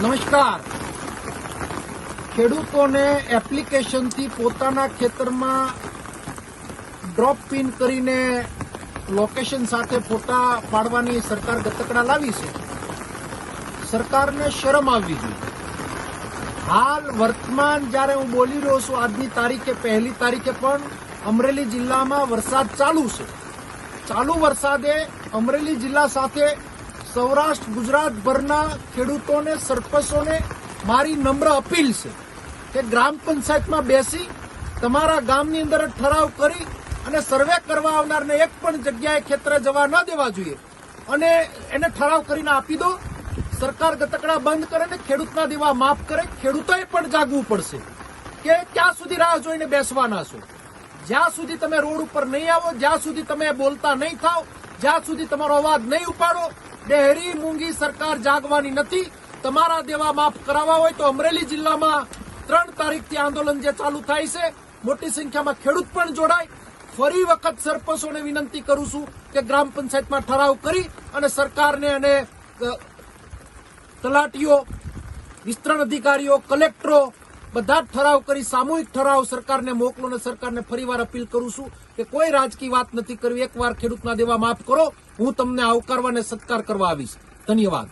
નમસ્કાર. ખેડૂતોને એપ્લિકેશનથી પોતાના ખેતરમાં ડ્રોપ પિન કરીને લોકેશન સાથે ફોટા પાડવાની સરકાર ગતકડા લાવી છે. સરકારને શરમ આવવી જોઈએ. હાલ વર્તમાન જ્યારે હું બોલી રહ્યો છું આજની તારીખે 1 તારીખે પણ અમરેલી જિલ્લામાં વરસાદ ચાલુ છે. ચાલુ વરસાદે અમરેલી જિલ્લા સાથે સૌરાષ્ટ્ર ગુજરાતભરના ખેડૂતોને સરપંચોને મારી નમ્ર અપીલ છે કે ગ્રામ પંચાયતમાં બેસી તમારા ગામની અંદર ઠરાવ કરી અને સર્વે કરવા આવનારને એક પણ જગ્યાએ ખેતરે જવા ન દેવા જોઈએ અને એને ઠરાવ કરીને આપી દો. સરકાર ગતકડા બંધ કરે ને ખેડૂતના દેવા માફ કરે. ખેડૂતોએ પણ જાગવું પડશે કે ક્યાં સુધી રાહ જોઈને બેસવાના છો. જ્યાં સુધી તમે રોડ ઉપર નહીં આવો, જ્યાં સુધી તમે બોલતા નહીં થાવ, જ્યાં સુધી તમારો અવાજ નહીં ઉપાડો, ડેહરી મૂંગી સરકાર જાગવાની નથી. તમારા દેવા માફ કરાવવા હોય તો અમરેલી જિલ્લામાં 3 તારીખથી આંદોલન જે ચાલુ થાય છે, મોટી સંખ્યામાં ખેડૂત પણ જોડાય. ફરી વખત સરપંચોને વિનંતી કરું છું કે ગ્રામ પંચાયતમાં ઠરાવ કરી અને સરકારને અને તલાટીઓ, વિસ્તરણ અધિકારીઓ, કલેક્ટરો બધા જ ઠરાવ કરી સામૂહિક ઠરાવ સરકારને મોકલો અને સરકારને ફરીવાર અપીલ કરું છું કે કોઈ રાજકીય વાત નથી કરવી. એકવાર ખેડૂતના દેવા માફ કરો, હું તમને આવકારવા અને સત્કાર કરવા આવીશ. ધન્યવાદ.